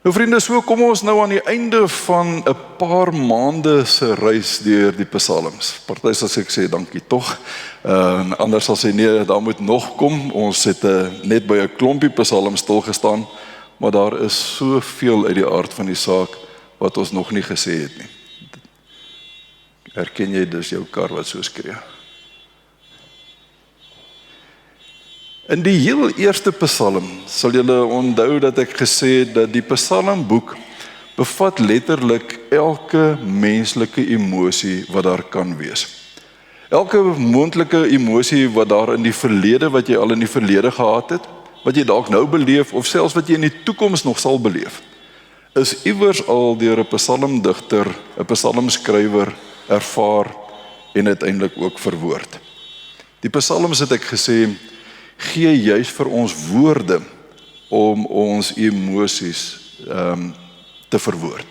Nou vriende, so kom ons nou aan die einde van 'n paar maande se reis deur die psalms. Party sal sê dankie tog. Anders sal sê nee, daar moet nog kom. Ons het net by 'n klompie psalms stil gestaan, maar daar is soveel uit die aard van die saak wat ons nog nie gesê het nie. Herken jy dus jou kar wat so skree? In die heel eerste psalm sal julle onthou dat ek gesê het dat die psalmboek bevat letterlik elke menslike emosie wat daar kan wees. Elke moontlike emosie wat daar in die verlede, wat jy al in die verlede gehad het, wat jy dalk nou beleef, of selfs wat jy in die toekoms nog sal beleef, is iewers al deur 'n psalmdigter, 'n psalmskrywer ervaar en uiteindelik ook verwoord. Die psalms het ek gesê, gee juis vir ons woorde om ons emosies te verwoord.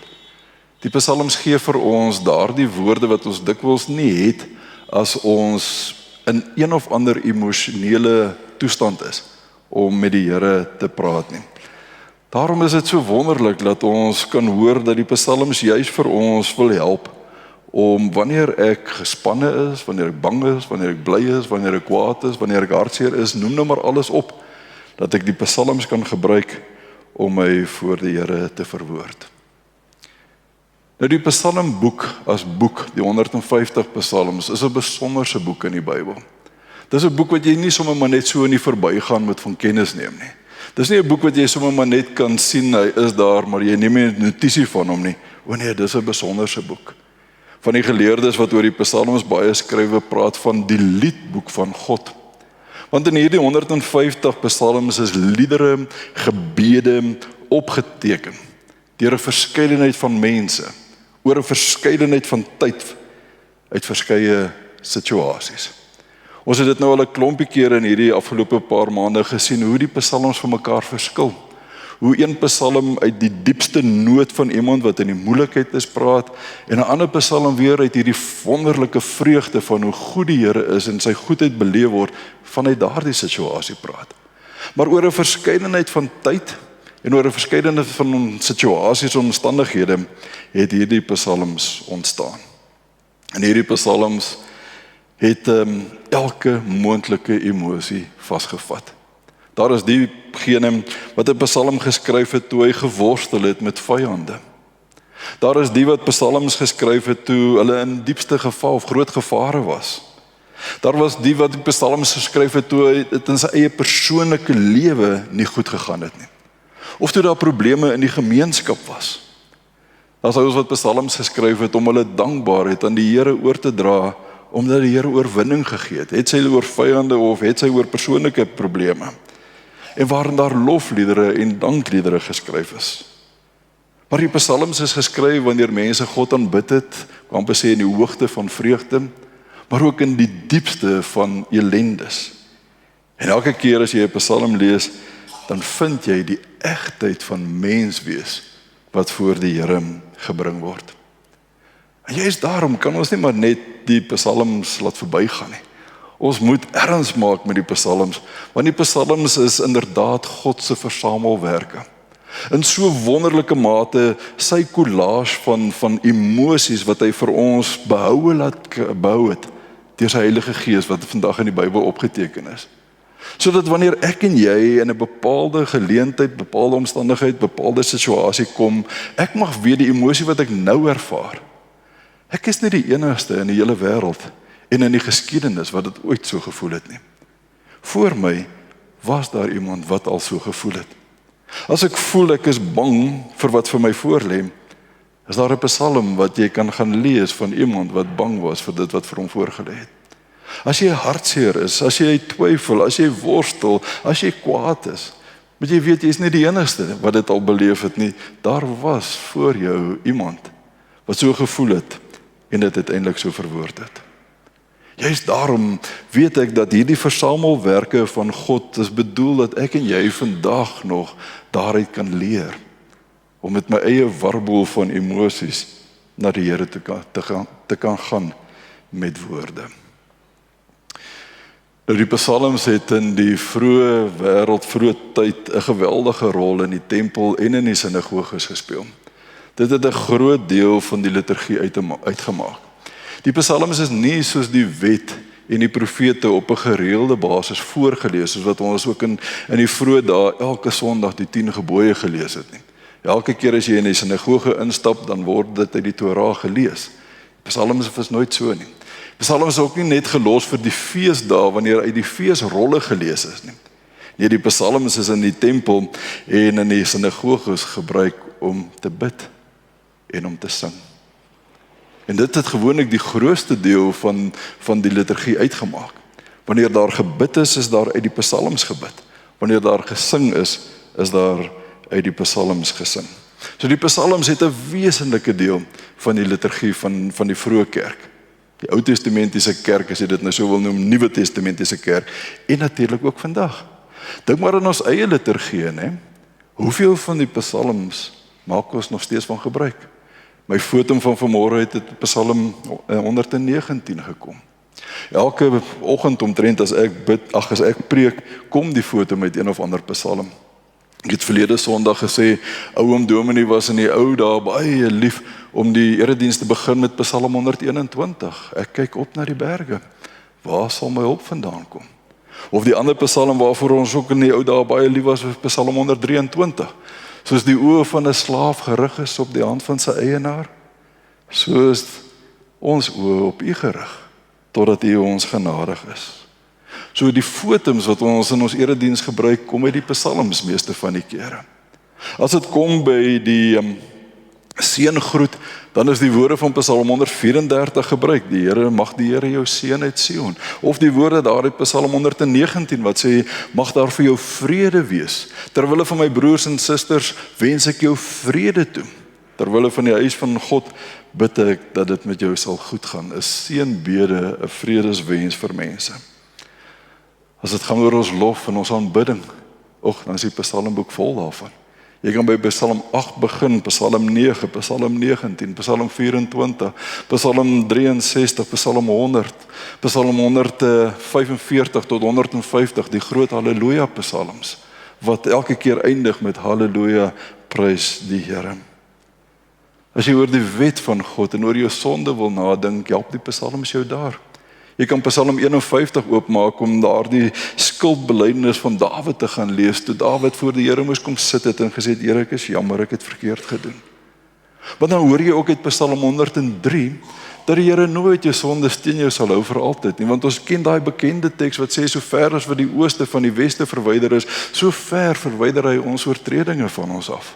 Die psalms gee vir ons daardie woorde wat ons dikwels nie het as ons in een of ander emosionele toestand is om met die Here te praat nie. Daarom is dit so wonderlik dat ons kan hoor dat die psalms juis vir ons wil help om wanneer ek gespanne is, wanneer ek bang is, wanneer ek bly is, wanneer ek kwaad is, wanneer ek hartseer is, noem nou maar alles op, dat ek die psalms kan gebruik om my voor die Here te verwoord. Nou die psalmboek as boek, die 150 psalms, is 'n besonderse boek in die Bybel. Dis 'n boek wat jy nie sommer maar net so in die verbygaan moet van kennis neem nie. Dis nie 'n boek wat jy sommer maar net kan sien, hy is daar, maar jy neem nie notisie van hom nie. O nee, dis 'n besonderse boek. Van die geleerdes wat oor die psalms baie skrywe praat van die liedboek van God. Want in hierdie 150 psalms is liedere, gebede opgeteken deur 'n verskeidenheid van mense, oor 'n verskeidenheid van tyd, uit verskeie situasies. Ons het dit nou al 'n klompie kere in hierdie afgelope paar maande gesien, hoe die psalms van mekaar verskil. Hoe een psalm uit die diepste nood van iemand wat in die moeilikheid is praat, en 'n ander psalm weer uit hierdie wonderlike vreugde van hoe goed die Here is en sy goedheid beleef word, vanuit daardie situasie praat. Maar oor 'n verskeidenheid van tyd en oor 'n verskeidenheid van situasies en omstandighede het hierdie psalms ontstaan. En hierdie psalms het elke moontlike emosie vasgevat. Daar is diegene wat 'n psalm geskryf het toe hy geworstel het met vyande. Daar is die wat psalms geskryf het toe hulle in diepste gevaar of groot gevare was. Daar was die wat psalms geskryf het toe dit in sy eie persoonlike lewe nie goed gegaan het nie. Of toe daar probleme in die gemeenskap was. Daar's ouens wat psalms geskryf het om hulle dankbaarheid aan die Here oor te dra, omdat die Here oorwinning gegee het sy oor vyande of het sy oor persoonlike probleme. En waarin daar lofliedere en dankliedere geskryf is. Maar die psalms is geskryf wanneer mense God aanbid het, kan amper sê in die hoogte van vreugde, maar ook in die diepste van elendes. En elke keer as jy 'n psalm lees, dan vind jy die egtheid van menswees wat voor die Here gebring word. En juist daarom kan ons nie maar net die psalms laat verbygaan nie. Ons moet erns maak met die psalms, want die psalms is inderdaad God se versamelwerke. In so wonderlike mate sy collage van emosies wat hy vir ons behou het, deur sy Heilige Gees wat vandag in die Bybel opgeteken is. Sodat wanneer ek en jy in 'n bepaalde geleentheid, bepaalde omstandigheid, bepaalde situasie kom, ek mag weet die emosie wat ek nou ervaar. Ek is nie die enigste in die hele wêreld en in die geskiedenis wat dit ooit so gevoel het nie. Voor my was daar iemand wat al so gevoel het. As ek voel ek is bang vir wat vir my voorlê, is daar 'n psalm wat jy kan gaan lees van iemand wat bang was vir dit wat vir hom voorgelê het. As jy hartseer is, as jy twyfel, as jy worstel, as jy kwaad is, moet jy weet jy is nie die enigste wat dit al beleef het nie. Daar was voor jou iemand wat so gevoel het en dit uiteindelik so verwoord het. Juist daarom weet ek dat hierdie versamelwerke van God is bedoel dat ek en jy vandag nog daaruit kan leer, om met my eie warboel van emosies na die Here te kan gaan met woorde. Nou die psalms het in die vroeë wêreld, vroeë tyd 'n geweldige rol in die tempel en in die sinagoges gespeel. Dit het 'n groot deel van die liturgie uitgemaak. Die psalms is nie soos die wet en die profete op 'n gereelde basis voorgelees, soos wat ons ook in die vroeë dae elke Sondag die 10 gebooie gelees het nie. Elke keer as jy in die sinagoge instap, dan word dit uit die Torah gelees. Psalms is nooit so nie. Psalms is ook nie net gelos vir die feesdae wanneer uit die feesrolle gelees is nie. Nee, die psalms is in die tempel en in die sinagoges gebruik om te bid en om te sing. En dit het gewoonlik die grootste deel van die liturgie uitgemaak. Wanneer daar gebid is daar uit die psalms gebid. Wanneer daar gesing is daar uit die psalms gesing. So die psalms het 'n wesenlike deel van die liturgie van die vroeë kerk. Die Ou Testamentiese kerk, as jy dit nou so wil noem, Nuwe Testamentiese kerk, en natuurlik ook vandag. Dink maar aan ons eie liturgie, né? Hoeveel van die psalms maak ons nog steeds van gebruik? My foto van vanmôre het Psalm 119 gekom. Elke oggend omtrent as ek preek, kom die foto met een of ander psalm. Ek het verlede Sondag gesê, oom Dominee was in die ou dae baie lief om die erediens te begin met Psalm 121. Ek kyk op na die berge. Waar sal my hulp vandaan kom? Of die ander psalm waarvoor ons ook in die ou dae baie lief was, Psalm 123. Soos die oë van 'n slaaf gerig is op die hand van sy eienaar, so is ons oë op U gerig, totdat U ons genadig is. So die foto's wat ons in ons erediens gebruik, kom uit die psalms meeste van die kere. As dit kom by die seëngroet, dan is die woorde van Psalm 134 gebruik. Die Here, mag die Here jou seën uit Sion. Of die woorde daar uit Psalm 119 wat sê, mag daar vir jou vrede wees. Terwille van my broers en susters wens ek jou vrede toe. Terwille van die huis van God bid ek dat dit met jou sal goed gaan. 'n Seënbede, 'n vredeswens vir mense. As dit gaan oor ons lof en ons aanbidding, dan is die psalmboek vol daarvan. Jy kan by Psalm 8 begin, Psalm 9, Psalm 19, Psalm 24, Psalm 63, Psalm 100, Psalm 145 tot 150, die groot Halleluja psalms, wat elke keer eindig met Halleluja, prys die Here. As jy oor die wet van God en oor jou sonde wil nadink, help die psalms jou daar. Jy kan Psalm 51 oopmaak om daardie skuldbelydenis van Dawid te gaan lees, toe Dawid voor die Here moes kom sit het en gesê het, Here, ek is jammer, ek het verkeerd gedoen. Want dan hoor jy ook uit Psalm 103, dat die Here nooit jou sondes teen jou sal hou vir altyd nie, want ons ken daai bekende teks wat sê, so ver as wat die ooste van die weste verwyder is, so ver verwyder hy ons oortredinge van ons af.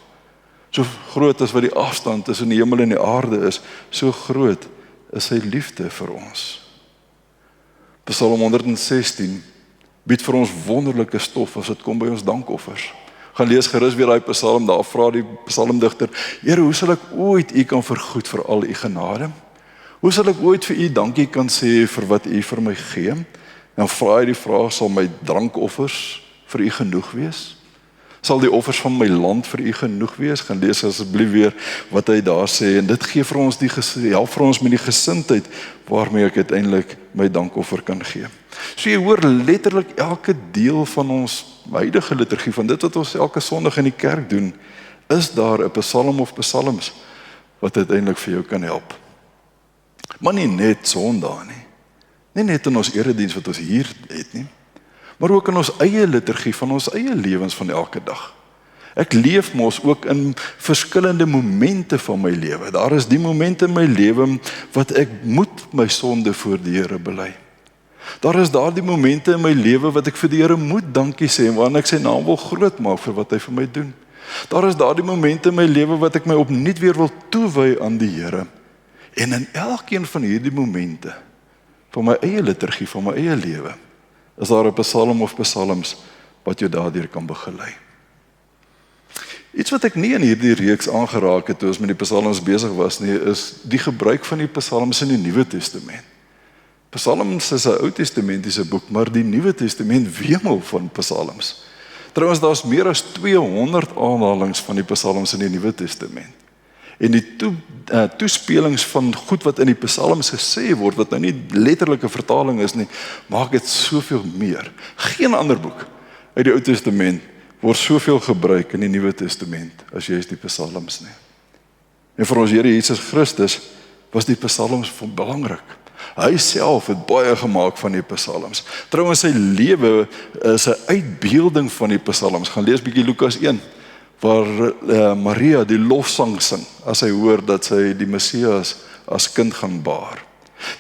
So groot as wat die afstand tussen die hemel en die aarde is, so groot is sy liefde vir ons. Psalm 116 bied vir ons wonderlike stof as dit kom by ons dankoffers. Gaan lees gerus weer daai psalm, daar vra die psalmdigter, Here, hoe sal ek ooit U kan vergoed vir al U genade? Hoe sal ek ooit vir U dankie kan sê vir wat U vir my gee? Dan vra hy die vraag, sal my drankoffers vir U genoeg wees? Sal die offers van my land vir U genoeg wees? Gaan lees asseblief weer wat hy daar sê, en dit gee vir ons help vir ons met die gesindheid waarmee ek uiteindelik my dankoffer kan gee. So jy hoor letterlik elke deel van ons huidige liturgie, van dit wat ons elke Sondag in die kerk doen, is daar 'n psalm of psalms wat uiteindelik vir jou kan help. Maar nie net Sondag nie. Nie net in ons erediens wat ons hier het nie, maar ook in ons eie liturgie van ons eie lewens van elke dag. Ek leef mos ook in verskillende momente van my lewe. Daar is die momente in my lewe wat ek moet my sonde voor die Here bely. Daar is daardie momente in my lewe wat ek vir die Here moet dankie sê, waarin ek sy naam wil groot maak vir wat hy vir my doen. Daar is daardie momente in my lewe wat ek my opnuut weer wil toewy aan die Here. En in elkeen van hierdie momente van my eie liturgie, van my eie lewe, is daar 'n psalm of psalms wat jou daardeur kan begelei. Iets wat ek nie in hierdie reeks aangeraak het toe ons met die psalms besig was nie, is die gebruik van die psalms in die Nuwe Testament. Psalms is 'n Ou Testamentiese boek, maar die Nuwe Testament wemel van psalms. Trouwens, daar's meer as 200 aanhalings van die psalms in die Nuwe Testament. En die toespelings van goed wat in die psalms gesê word, wat nou nie letterlike vertaling is nie, maak dit soveel meer. Geen ander boek uit die Ou Testament word soveel gebruik in die Nuwe Testament as juist die psalms nie. En vir ons Here Jesus Christus was die psalms belangrik. Hy self het baie gemaak van die psalms. Trouwens sy lewe is 'n uitbeelding van die psalms. Gaan lees bietjie Lukas 1, waar Maria die lofsang sing, as sy hoor dat sy die Messias as kind gaan baar.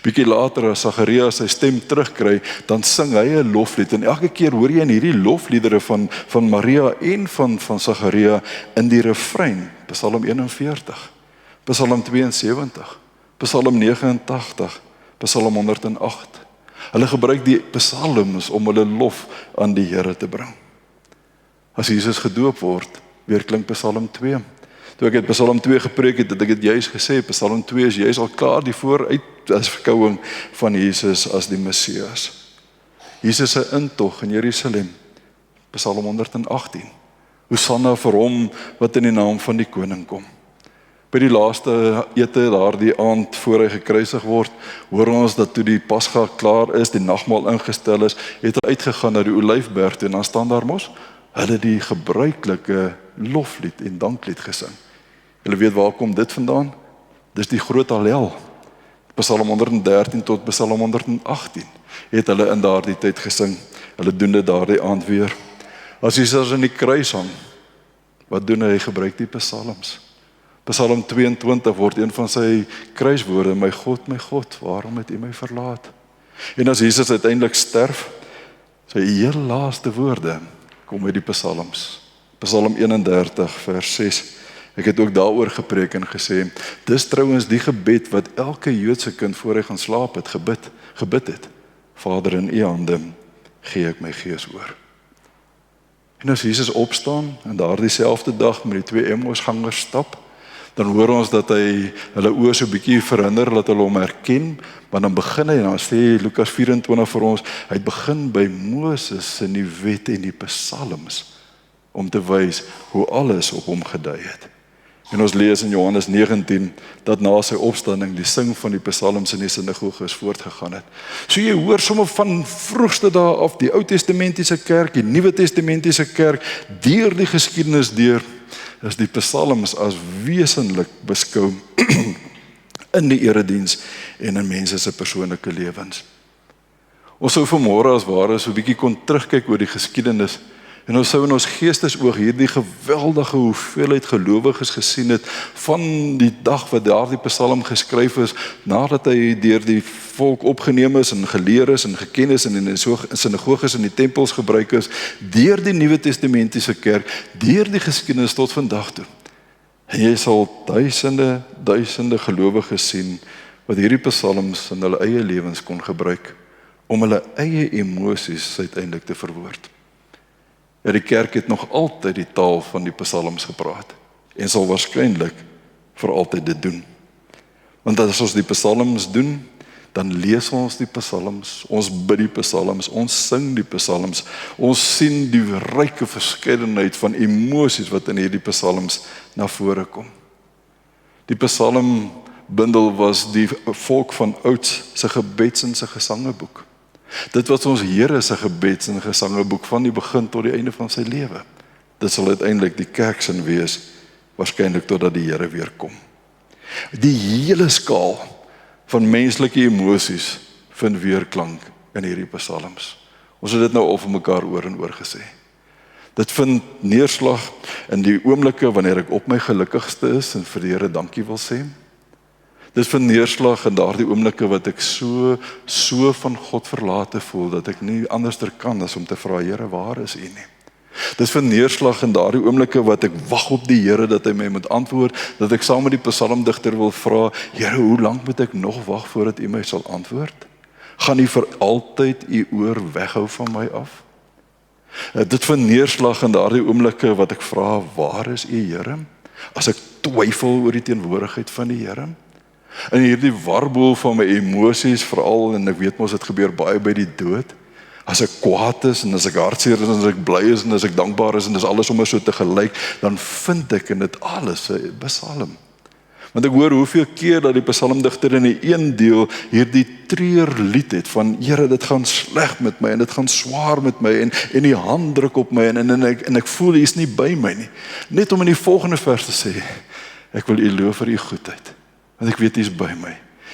Bietjie later as Sagaria sy stem terugkry, dan sing hy 'n loflied, en elke keer hoor jy in hierdie lofliedere van Maria en van Sagaria in die refrein, Psalm 41, Psalm 72, Psalm 89, Psalm 108. Hulle gebruik die psalms om hulle lof aan die Here te bring. As Jesus gedoop word, weer klink Psalm 2. Toe ek het Psalm 2 gepreek het ek het juist gesê, Psalm 2 is juist al klaar die vooruitverkouing van Jesus as die Messias. Jesus se intog in Jerusalem, Psalm 118. Hosanna vir hom wat in die naam van die koning kom. By die laaste ete daardie aand voor hy gekruisig word, hoor ons dat toe die Pasga klaar is, die nagmaal ingestel is, het hy uitgegaan na die Olyfberg toe, en dan staan daar mos hulle die gebruikelike loflied en danklied gesing. Julle weet waar kom dit vandaan? Dis die groot Hallel. Psalm 113 tot Psalm 118 het hulle in daardie tyd gesing. Hulle doen dit daardie aand weer. As Jesus in die kruis hang, wat doen hy? Hy gebruik die psalms. Psalm 22 word een van sy kruiswoorde, my God, waarom het U my verlaat? En as Jesus uiteindelik sterf, sy heel laaste woorde kom uit die psalms. Psalm 31 vers 6. Ek het ook daaroor gepreek en gesê, dis trouwens die gebed wat elke Joodse kind voor hy gaan slaap het, gebid het. Vader, in U hande gee ek my gees oor. En as Jesus opstaan en daardie selfde dag met die 2 Emmausgangers stap, dan hoor ons dat hy hulle oë so 'n bietjie verhinder, dat hulle hom herken, maar dan begin hy, dan sê Lukas 24 vir ons, hy begin by Moses in die wet en die psalms, om te wys hoe alles op hom gedui het. En ons lees in Johannes 19, dat na sy opstanding die sing van die psalms in die sinagoges voortgegaan het. So jy hoor sommer van vroegste dae af, die Ou Testamentiese kerk, die Nuwe Testamentiese kerk, deur die geskiedenis deur, is die psalms as wesenlik beskou in die erediens en in mense se persoonlike lewens. Ons sou vanmôre as ware so 'n bietjie kon terugkyk oor die geskiedenis, en ons sou in ons geestesoog hierdie geweldige hoeveelheid gelowiges gesien het van die dag wat daardie psalm geskryf is, nadat hy deur die volk opgeneem is en geleer is en geken is en in die sinagoges en die tempels gebruik is, deur die Nuwe Testamentiese kerk, deur die geskiedenis tot vandag toe. En jy sal duisende gelowiges sien wat hierdie psalms in hulle eie lewens kon gebruik om hulle eie emosies uiteindelik te verwoord. Ja, die kerk het nog altyd die taal van die psalms gepraat en sal waarskynlik vir altyd dit doen. Want as ons die psalms doen, dan lees ons die psalms, ons bid die psalms, ons sing die psalms, ons sien die ryke verskeidenheid van emosies wat in hierdie psalms na vore kom. Die psalmbundel was die volk van ouds se gebeds en se gesangeboek. Dit was ons Here se gebeds en gesangeboek van die begin tot die einde van sy lewe. Dit sal uiteindelik die kerk se wees, waarskynlik totdat die Here weer kom. Die hele skaal van menslike emosies vind weerklank in hierdie psalms. Ons het dit nou al vir mekaar oor en oor gesê. Dit vind neerslag in die oomblikke wanneer ek op my gelukkigste is en vir die Here dankie wil sê. Dit vind neerslag in daardie oomblikke wat ek so van God verlate voel, dat ek nie anderster kan as om te vra, Here, waar is U nie? Dit vind neerslag in daardie oomblikke wat ek wag op die Here dat hy my moet antwoord, dat ek saam met die psalmdigter wil vra, Here, hoe lank moet ek nog wag voordat U my sal antwoord? Gaan U vir altyd U oor weghou van my af? Dit vind neerslag in daardie oomblikke wat ek vra, waar is U, Here? As ek twyfel oor die teenwoordigheid van die Here? In hierdie warboel van my emosies, veral, en ek weet mos dit gebeur baie by die dood, as ek kwaad is, en as ek hartseer is, en as ek bly is, en as ek dankbaar is, en dis alles sommer so tegelyk, dan vind ek in dit alles 'n psalm. Want ek hoor hoeveel keer dat die psalmdigter in die een deel hierdie treurlied het van Here, dit gaan sleg met my en dit gaan swaar met my en die hand druk op my en ek voel U is nie by my nie. Net om in die volgende vers te sê, ek wil U loof vir U goedheid, want ek weet U is by my.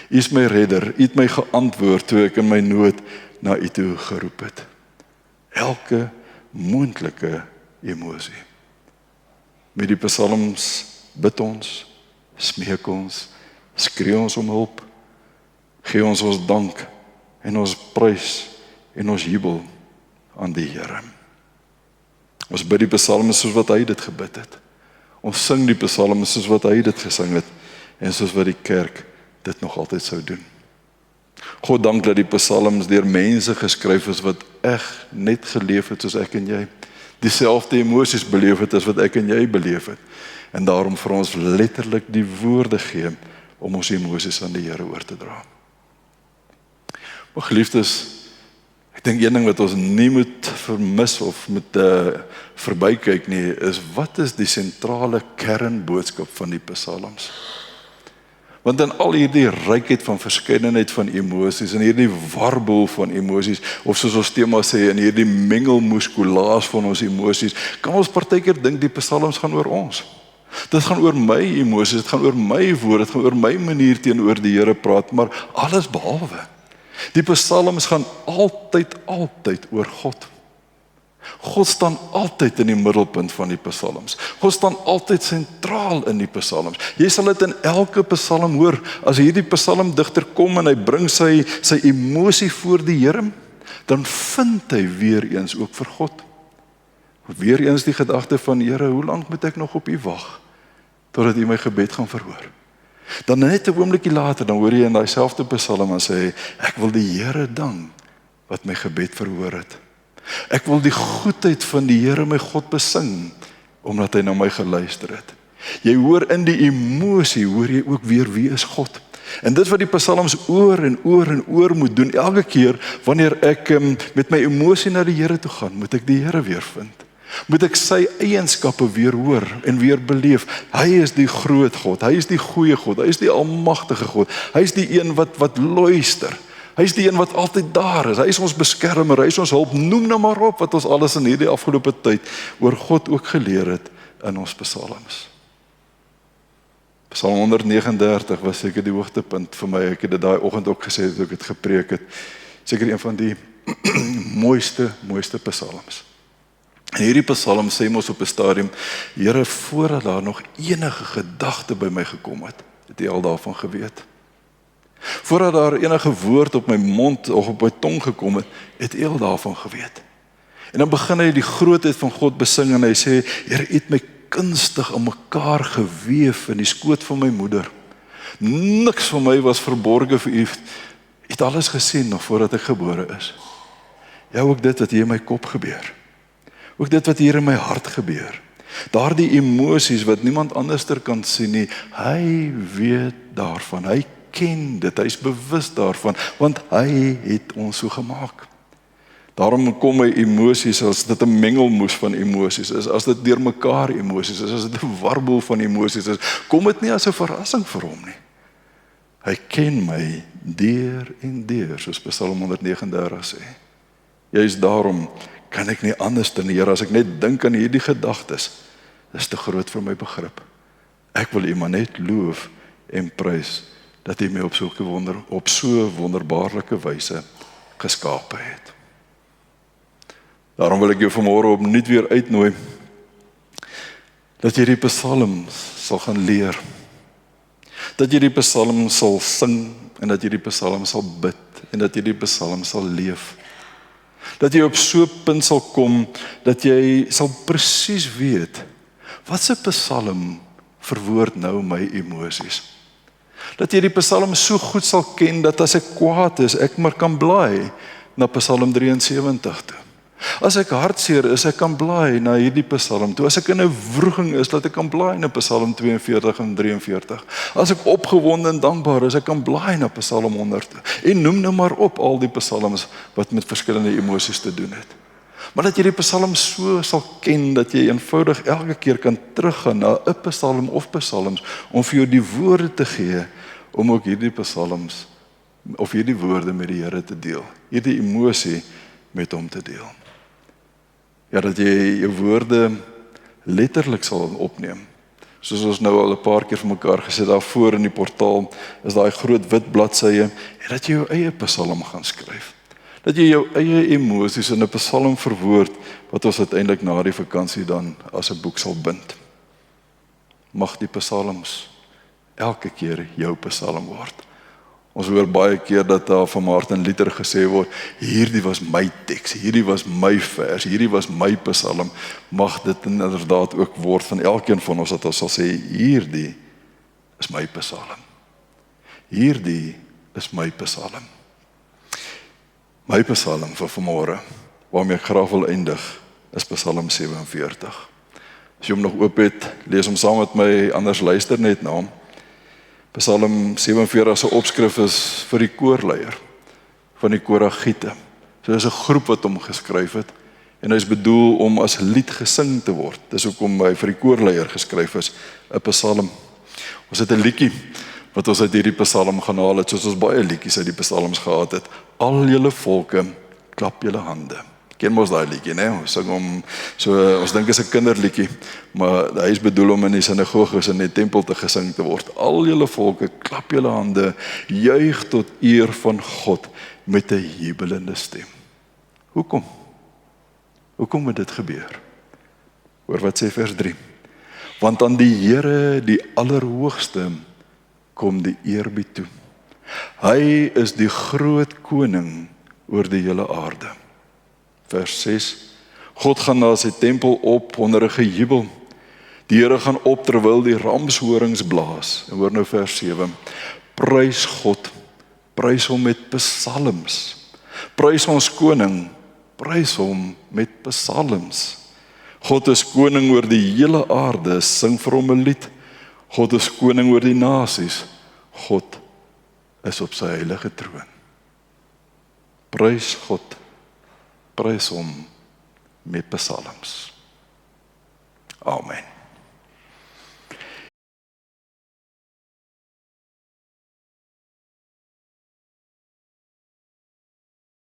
U is my redder, U het my geantwoord toe ek in my nood na U toe geroep het. Elke moontlike emosie. Met die psalms bid ons, smeek ons, skree ons om hulp, gee ons dank en ons prys en ons jubel aan die Here. Ons bid die psalms soos wat hy dit gebid het. Ons sing die psalms soos wat hy dit gesing het en soos wat die kerk dit nog altyd sou doen. God dank dat die psalms deur mense geskryf is wat net geleef het soos ek en jy. Dieselfde emosies beleef het as wat ek en jy beleef het. En daarom vir ons letterlik die woorde gee om ons emosies aan die Here oor te dra. Maar geliefdes, ek dink een ding wat ons nie moet vermis of moet verbykyk nie, is wat is die sentrale kernboodskap van die psalms? Want in al hierdie rykheid van verskeidenheid van emosies, en hierdie warboel van emosies, of soos ons tema sê, in hierdie mengelmoes van ons emosies, kan ons partykeer dink die psalms gaan oor ons. Dit gaan oor my emosies, dit gaan oor my woord, dit gaan oor my manier teenoor die Here praat, maar alles behalwe. Die psalms gaan altyd oor God. God staan altyd in die middelpunt van die psalms. God staan altyd sentraal in die psalms. Jy sal dit in elke psalm hoor, as hierdie psalmdigter kom en hy bring sy emosie voor die Here, dan vind hy weer eens ook vir God. Weer eens die gedagte van, Here, hoe lank moet ek nog op U wag, totdat U my gebed gaan verhoor? Dan net 'n oombliekie later, dan hoor jy in daai selfde psalm en sê, ek wil die Here dank, wat my gebed verhoor het. Ek wil die goedheid van die Here my God besing, omdat hy na my geluister het. Jy hoor in die emosie, hoor jy ook weer wie is God. En dit wat die psalms oor en oor moet doen, elke keer wanneer ek met my emosie na die Here toe gaan, moet ek die Here weer vind. Moet ek sy eienskappe weer hoor en weer beleef. Hy is die groot God, hy is die goeie God, hy is die almagtige God, hy is die een wat luister. Hy is die een wat altyd daar is, hy is ons beskermer, hy is ons hulp, noem nou maar op wat ons alles in hierdie afgelope tyd oor God ook geleer het in ons psalms. Psalm 139 was seker die hoogtepunt vir my, ek het dit daai oggend ook gesê toe ek het gepreek het, seker een van die mooiste psalms. En hierdie psalm sê mos op 'n stadium, Here, voordat daar nog enige gedagte by my gekom het U al daarvan geweet. Voordat daar enige woord op my mond of op my tong gekom het U al daarvan geweet. En dan begin hy die grootheid van God besing en hy sê, Here, U het my kunstig in mekaar geweef in die skoot van my moeder. Niks van my was verborge vir U. U het alles gesien nog voordat ek gebore is. Ja, ook dit wat hier in my kop gebeur. Ook dit wat hier in my hart gebeur. Daardie emosies wat niemand anderster kan sien nie, hy weet daarvan, hy ken dit, hy is bewus daarvan, want hy het ons so gemaak. Daarom kom my emosies, as dit 'n mengelmoes van emosies is, as dit deurmekaar emosies is, as dit 'n warboel van emosies is, kom dit nie as 'n verrassing vir hom nie. Hy ken my deur en deur, soos Psalm 139 sê. Juist daarom kan ek nie anders dan Here, as ek net dink aan hierdie gedagtes, dis te groot vir my begrip. Ek wil U maar net loof en prys, dat U my op so wonderbaarlike wyse geskape het. Daarom wil ek jou vanmôre opnuut weer uitnooi, dat jy die psalms sal gaan leer, dat jy die psalms sal sing, en dat jy die psalms sal bid, en dat jy die psalms sal leef. Dat jy op so 'n punt sal kom, dat jy sal presies weet, wat se psalm verwoord nou my emosies. Dat jy die psalm so goed sal ken, dat as ek kwaad is, ek maar kan blaai na Psalm 73 toe. As ek hartseer is, ek kan blaai na hierdie psalm toe. As ek in 'n wroging is, dat ek kan blaai na Psalm 42 en 43. As ek opgewonde en dankbaar is, ek kan blaai na Psalm 100. En noem nou maar op al die psalms wat met verskillende emosies te doen het. Maar dat jy die psalm so sal ken, dat jy eenvoudig elke keer kan teruggaan na 'n psalm of psalms, om vir jou die woorde te gee, om ook hierdie psalms, of hierdie woorde met die Here te deel, hierdie emosie met hom te deel. Ja, dat jy jou woorde letterlik sal opneem. Soos ons nou al 'n paar keer vir mekaar gesê, daar voor in die portaal is daai groot wit bladsye, en dat jy jou eie psalm gaan skryf. Dat jy jou eie emosies in 'n psalm verwoord, wat ons uiteindelik na die vakansie dan as 'n boek sal bind. Mag die psalms elke keer jou psalm word. Ons hoor baie keer dat daar van Martin Luther gesê word, hierdie was my teks, hierdie was my vers, hierdie was my psalm. Mag dit inderdaad ook word van elkeen van ons, dat ons sal sê, hierdie is my psalm. Hierdie is my psalm. My psalm vir vanmôre, waarmee ek graag wil eindig, is Psalm 47. As jy hom nog oop het, lees hom saam met my, anders luister net na hom. Psalm 47 se opskrif is vir die koorleier van die Koragiete. So dis 'n groep wat hom geskryf het, en hy is bedoel om as lied gesing te word. Dis hoekom hy vir die koorleier geskryf is, 'n psalm. Ons het 'n liedjie wat ons uit hierdie psalm gaan haal het, soos ons baie liedjies uit die psalms gehad het. Al julle volke, klap julle hande. Ken mos daai liedjie, né? Ons sing hom so, ons dink is 'n kinderliedjie, maar hy is bedoel om in die sinagoges en in die tempel te gesing te word. Al julle volke, klap julle hande, juig tot eer van God met 'n jubelende stem. Hoekom? Hoekom moet dit gebeur? Hoor wat sê vers 3. Want aan die Here, die Allerhoogste, kom die eerbied toe. Hy is die groot koning oor die hele aarde. Vers 6. God gaan na sy tempel op onder 'n gejubel. Die Here gaan op terwyl die ramshorings blaas. En hoor nou vers 7. Prys God, prys hom met psalms. Prys ons koning, prys hom met psalms. God is koning oor die hele aarde, sing vir hom 'n lied. God is koning oor die nasies. God is op sy heilige troon. Prys God, prys hom met psalms. Amen.